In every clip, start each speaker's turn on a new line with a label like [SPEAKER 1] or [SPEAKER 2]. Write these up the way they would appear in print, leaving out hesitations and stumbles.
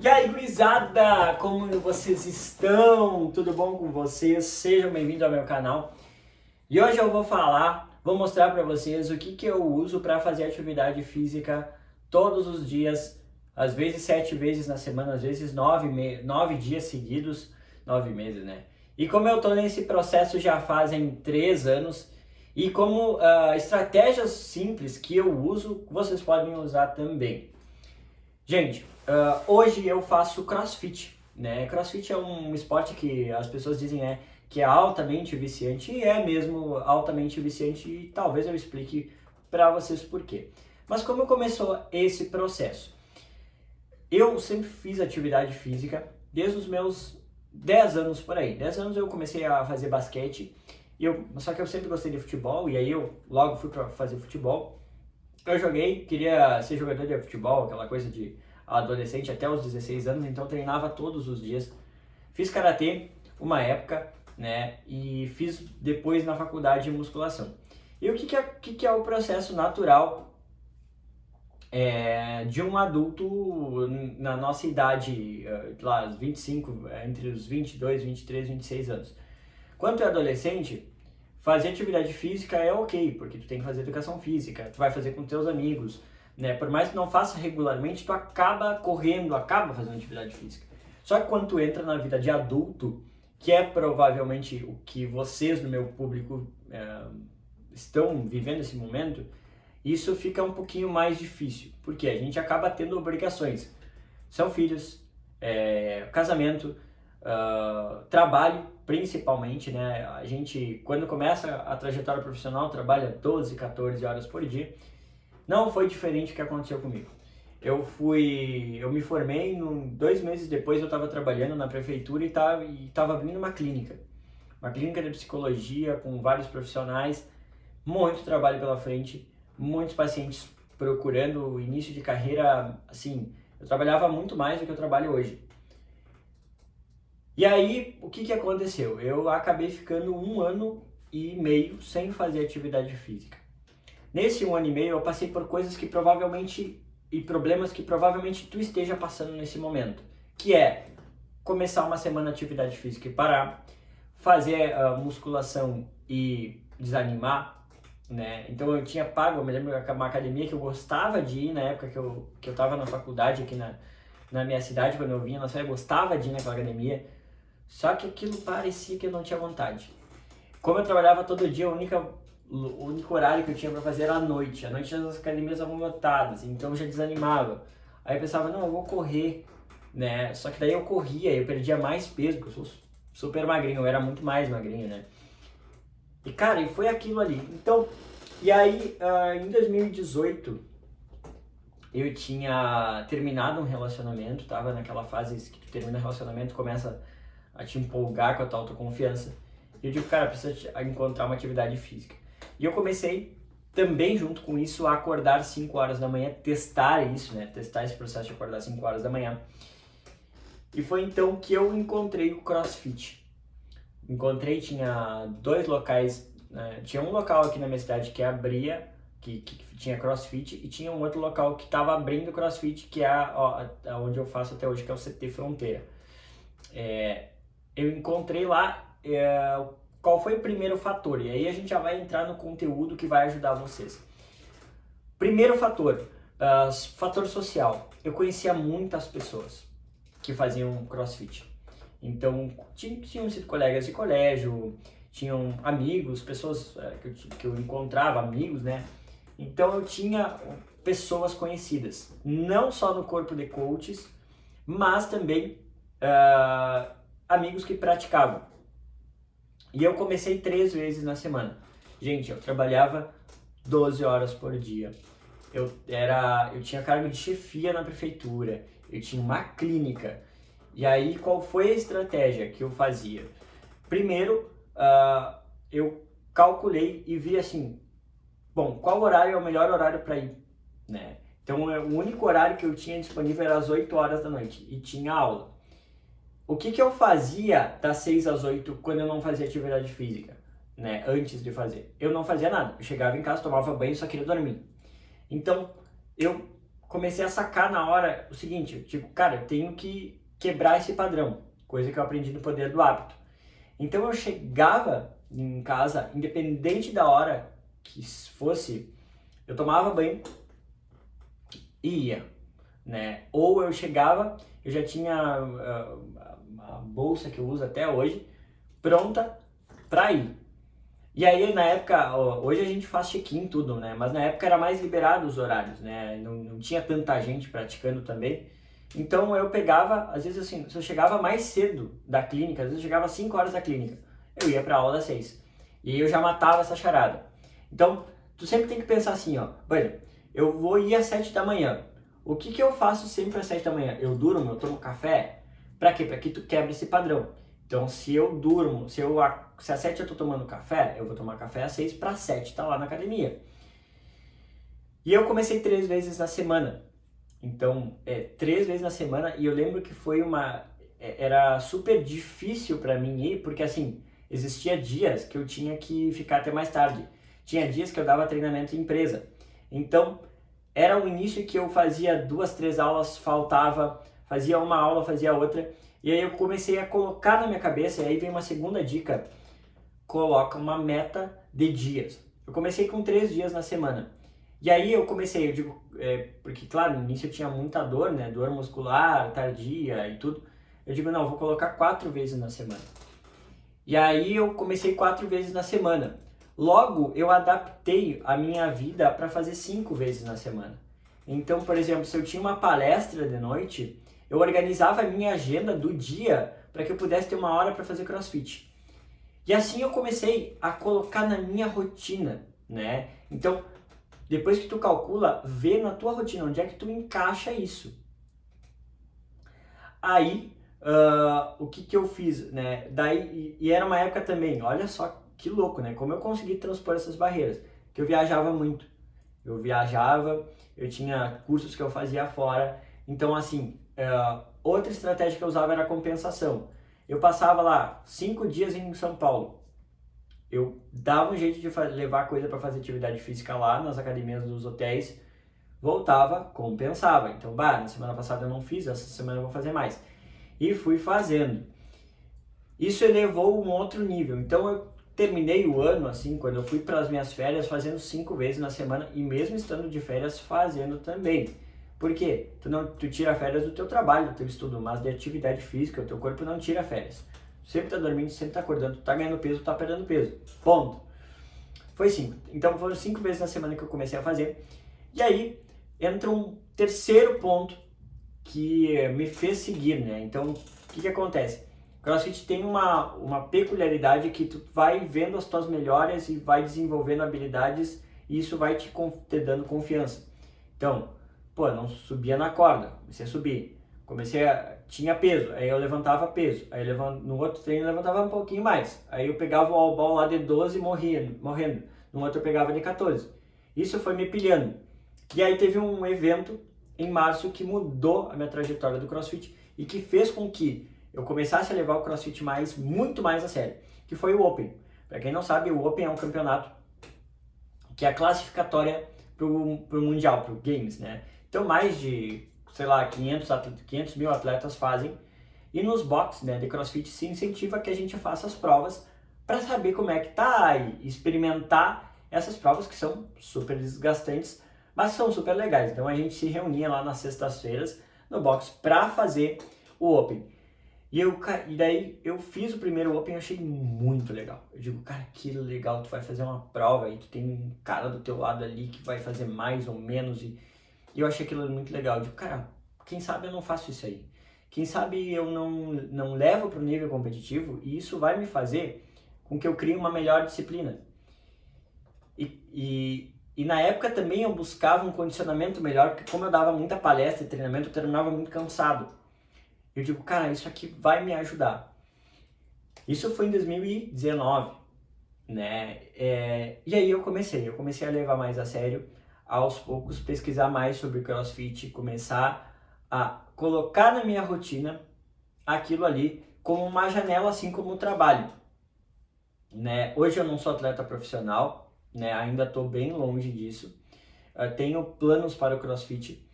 [SPEAKER 1] E aí, gurizada, como vocês estão? Tudo bom com vocês? Sejam bem-vindos ao meu canal. E hoje eu vou mostrar para vocês o que eu uso para fazer atividade física todos os dias, às vezes 7 vezes na semana, às vezes 9 dias seguidos, 9 meses, né? E como eu tô nesse processo já fazem 3 anos, e como estratégias simples que eu uso, vocês podem usar também. Gente, hoje eu faço CrossFit, né? CrossFit é um esporte que as pessoas dizem que é altamente viciante, e é mesmo altamente viciante, e talvez eu explique para vocês por quê. Mas como começou esse processo? Eu sempre fiz atividade física desde os meus 10 anos por aí. 10 anos eu comecei a fazer basquete, só que eu sempre gostei de futebol, e aí eu logo fui para fazer futebol. Eu joguei, queria ser jogador de futebol, aquela coisa de adolescente até os 16 anos, então treinava todos os dias. Fiz karatê uma época, né, e fiz depois na faculdade de musculação. E o que é o processo natural de um adulto na nossa idade, lá, 25, entre os 22, 23, 26 anos. Quando tu é adolescente, fazer atividade física é ok, porque tu tem que fazer educação física, tu vai fazer com teus amigos, né? Por mais que não faça regularmente, tu acaba correndo, acaba fazendo atividade física. Só que quando tu entra na vida de adulto, que é provavelmente o que vocês no meu público estão vivendo nesse momento, isso fica um pouquinho mais difícil, porque a gente acaba tendo obrigações. São filhos, casamento, trabalho principalmente, né? A gente, quando começa a trajetória profissional, trabalha 12, 14 horas por dia. Não foi diferente do que aconteceu comigo. Eu me formei, 2 meses depois eu estava trabalhando na prefeitura e estava abrindo uma clínica de psicologia com vários profissionais, muito trabalho pela frente, muitos pacientes procurando o início de carreira, assim, eu trabalhava muito mais do que eu trabalho hoje. E aí, o que aconteceu? Eu acabei ficando 1 ano e meio sem fazer atividade física. Nesse 1 ano e meio, eu passei por coisas e problemas que provavelmente tu esteja passando nesse momento, que é começar uma semana de atividade física e parar, fazer musculação e desanimar, né? Então eu tinha pago, eu me lembro, uma academia que eu gostava de ir na época que eu estava na faculdade aqui na minha cidade, quando eu vinha na cidade, eu gostava de ir naquela academia, só que aquilo parecia que eu não tinha vontade. Como eu trabalhava todo dia, o único horário que eu tinha para fazer era à noite. À noite as academias estavam lotadas, então eu já desanimava. Aí eu pensava, não, eu vou correr, né? Só que daí eu corria, eu perdia mais peso, porque eu sou super magrinho, eu era muito mais magrinho, né? E cara, e foi aquilo ali. Então, e aí em 2018 eu tinha terminado um relacionamento, tava naquela fase que tu termina o relacionamento, começa a te empolgar com a tua autoconfiança. E eu digo, cara, precisa encontrar uma atividade física. E eu comecei também, junto com isso, a acordar 5 horas da manhã, testar isso, né? Testar esse processo de acordar 5 horas da manhã. E foi então que eu encontrei o CrossFit. Tinha 2 locais, né? Tinha um local aqui na minha cidade que abria, que tinha CrossFit, e tinha um outro local que estava abrindo CrossFit, que é onde eu faço até hoje, que é o CT Fronteira. Eu encontrei lá qual foi o primeiro fator, e aí a gente já vai entrar no conteúdo que vai ajudar vocês. Primeiro fator, fator social. Eu conhecia muitas pessoas que faziam CrossFit. Então, tinham sido colegas de colégio, tinham amigos, pessoas que eu encontrava, amigos, né? Então, eu tinha pessoas conhecidas, não só no corpo de coaches, mas também amigos que praticavam. E eu comecei 3 vezes na semana. Gente, eu trabalhava 12 horas por dia. Eu tinha cargo de chefia na prefeitura, eu tinha uma clínica. E aí, qual foi a estratégia que eu fazia? Primeiro, eu calculei e vi assim, bom, qual horário é o melhor horário para ir, né? Então, o único horário que eu tinha disponível era às 8 horas da noite e tinha aula. O que eu fazia das 6 às 8 quando eu não fazia atividade física, né? Antes de fazer. Eu não fazia nada. Eu chegava em casa, tomava banho e só queria dormir. Então, eu comecei a sacar na hora o seguinte, eu digo, cara, eu tenho que quebrar esse padrão, coisa que eu aprendi no Poder do Hábito. Então eu chegava em casa, independente da hora que fosse, eu tomava banho e ia, né? Ou eu chegava, eu já tinha a bolsa que eu uso até hoje, pronta para ir. E aí, na época, hoje a gente faz check-in tudo, né? Mas na época era mais liberado os horários, né? Não tinha tanta gente praticando também. Então eu pegava, às vezes assim, se eu chegava mais cedo da clínica, às vezes eu chegava às 5 horas da clínica, eu ia pra aula às 6. E aí eu já matava essa charada. Então, tu sempre tem que pensar assim, ó, olha, eu vou ir às 7 da manhã. O que que eu faço sempre às 7 da manhã? Eu durmo, eu tomo café? Pra quê? Pra que tu quebre esse padrão. Então, se eu durmo, se às 7 eu tô tomando café, eu vou tomar café às 6 para 7 tá lá na academia. E eu comecei 3 vezes na semana. Então, 3 vezes na semana, e eu lembro que era super difícil para mim ir, porque assim, existia dias que eu tinha que ficar até mais tarde. Tinha dias que eu dava treinamento em empresa. Então, era um início que eu fazia 2, 3 aulas, faltava, fazia uma aula, fazia outra. E aí eu comecei a colocar na minha cabeça, e aí vem uma segunda dica, coloca uma meta de dias. Eu comecei com 3 dias na semana. E aí eu digo, porque claro, no início eu tinha muita dor, né, dor muscular, tardia e tudo. Eu digo, não, eu vou colocar 4 vezes na semana. E aí eu comecei 4 vezes na semana. Logo, eu adaptei a minha vida para fazer 5 vezes na semana. Então, por exemplo, se eu tinha uma palestra de noite, eu organizava a minha agenda do dia para que eu pudesse ter uma hora para fazer CrossFit. E assim eu comecei a colocar na minha rotina, né? Então, depois que tu calcula, vê na tua rotina onde é que tu encaixa isso. Aí, o que que eu fiz, né? Daí, e era uma época também, olha só que louco, né? Como eu consegui transpor essas barreiras. Que eu viajava muito. Eu viajava, eu tinha cursos que eu fazia fora. Então, assim, outra estratégia que eu usava era a compensação. Eu passava lá 5 dias em São Paulo. Eu dava um jeito de levar coisa para fazer atividade física lá nas academias dos hotéis, voltava, compensava. Então, na semana passada eu não fiz, essa semana eu vou fazer mais. E fui fazendo. Isso elevou um outro nível. Então, eu terminei o ano, assim, quando eu fui para as minhas férias, fazendo 5 vezes na semana e mesmo estando de férias, fazendo também. Por quê? Tu tira férias do teu trabalho, do teu estudo, mas de atividade física, o teu corpo não tira férias. Sempre tá dormindo, sempre tá acordando, tá ganhando peso, tá perdendo peso. Ponto. Foi 5. Então foram 5 vezes na semana que eu comecei a fazer. E aí entra um terceiro ponto que me fez seguir, né? Então, o que acontece? O CrossFit tem uma peculiaridade que tu vai vendo as tuas melhorias e vai desenvolvendo habilidades e isso vai te dando confiança. Então, não subia na corda, comecei a subir. Tinha peso, aí eu levantava peso, aí no outro treino eu levantava um pouquinho mais, aí eu pegava o all ball lá de 12 morrendo, no outro eu pegava de 14. Isso foi me pilhando. E aí teve um evento em março que mudou a minha trajetória do CrossFit e que fez com que eu começasse a levar o CrossFit muito mais a sério, que foi o Open. Para quem não sabe, o Open é um campeonato que é a classificatória pro Mundial, pro Games, né? Então mais de 500 mil atletas fazem, e nos boxes, né, de CrossFit se incentiva que a gente faça as provas para saber como é que tá e experimentar essas provas que são super desgastantes, mas são super legais. Então a gente se reunia lá nas sextas-feiras no box para fazer o Open. E daí eu fiz o primeiro Open e achei muito legal. Eu digo, cara, que legal, tu vai fazer uma prova e tu tem um cara do teu lado ali que vai fazer mais ou menos e eu achei aquilo muito legal. Eu digo, cara, quem sabe eu não faço isso aí? Quem sabe eu não levo para o nível competitivo e isso vai me fazer com que eu crie uma melhor disciplina. E na época também eu buscava um condicionamento melhor, porque como eu dava muita palestra e treinamento, eu terminava muito cansado. Eu digo, cara, isso aqui vai me ajudar. Isso foi em 2019, né? E aí eu comecei a levar mais a sério, aos poucos pesquisar mais sobre CrossFit, começar a colocar na minha rotina aquilo ali como uma janela, assim como o trabalho, né? Hoje eu não sou atleta profissional, né? Ainda estou bem longe disso. Tenho planos para o CrossFit,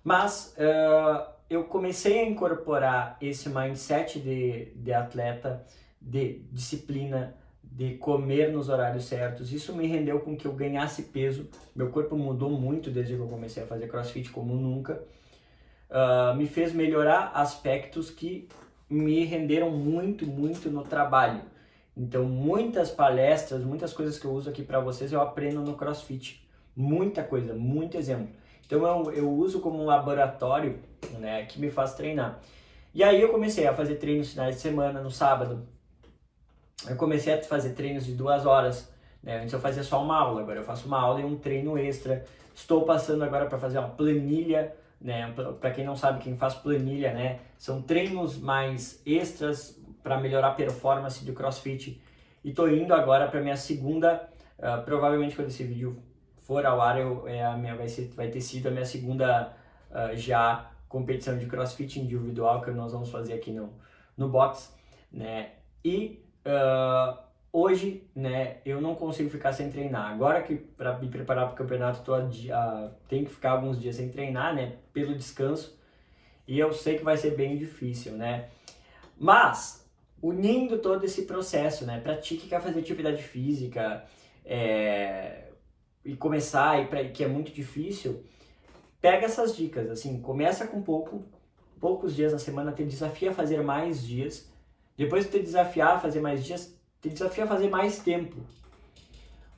[SPEAKER 1] Mas eu comecei a incorporar esse mindset de atleta, de disciplina, de comer nos horários certos. Isso me rendeu com que eu ganhasse peso. Meu corpo mudou muito desde que eu comecei a fazer CrossFit como nunca. Me fez melhorar aspectos que me renderam muito, muito no trabalho. Então, muitas palestras, muitas coisas que eu uso aqui para vocês, eu aprendo no CrossFit. Muita coisa, muito exemplo. Então, eu uso como um laboratório, né, que me faz treinar. E aí eu comecei a fazer treinos finais de semana, no sábado. Eu comecei a fazer treinos de 2 horas. Né? Antes eu fazia só uma aula, agora eu faço uma aula e um treino extra. Estou passando agora para fazer uma planilha, né? Para quem não sabe, quem faz planilha, né? São treinos mais extras para melhorar a performance do CrossFit. E estou indo agora para minha segunda, provavelmente quando esse vídeo for ao ar, vai ter sido a minha segunda já competição de CrossFit individual que nós vamos fazer aqui no box, né? E hoje, né, eu não consigo ficar sem treinar. Agora que para me preparar para o campeonato tenho que ficar alguns dias sem treinar, né, pelo descanso. E eu sei que vai ser bem difícil, né? Mas unindo todo esse processo, né, para ti que quer fazer atividade física e começar que é muito difícil, pega essas dicas, assim, começa com poucos dias na semana, te desafia a fazer mais dias. Depois que te desafiar a fazer mais dias, te desafia a fazer mais tempo.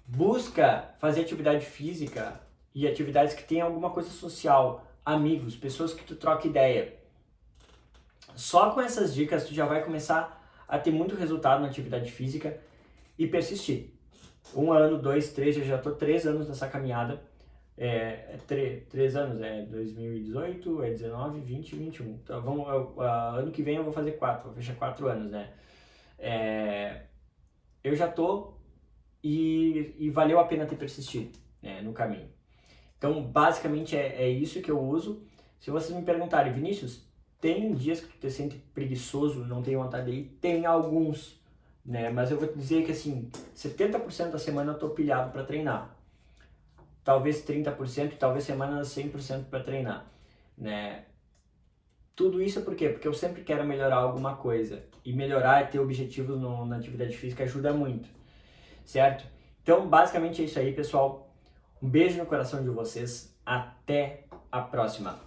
[SPEAKER 1] Busca fazer atividade física e atividades que tenham alguma coisa social, amigos, pessoas que tu troca ideia. Só com essas dicas tu já vai começar a ter muito resultado na atividade física e persistir. 1 ano, 2, 3, eu já estou 3 anos nessa caminhada. 3 anos, 2018, 19, 20, 21. Então, ano que vem eu vou fazer 4, vou fechar 4 anos, né? Eu já tô e valeu a pena ter persistido, né, no caminho. Então, basicamente é isso que eu uso. Se vocês me perguntarem, Vinícius, tem dias que tu te sente preguiçoso, não tem vontade de ir? Tem alguns, né? Mas eu vou te dizer que, assim, 70% da semana eu tô pilhado para treinar. Talvez 30%, talvez semanas 100% para treinar, né? Tudo isso por quê? Porque eu sempre quero melhorar alguma coisa. E melhorar e ter objetivos na atividade física ajuda muito, certo? Então, basicamente é isso aí, pessoal. Um beijo no coração de vocês. Até a próxima.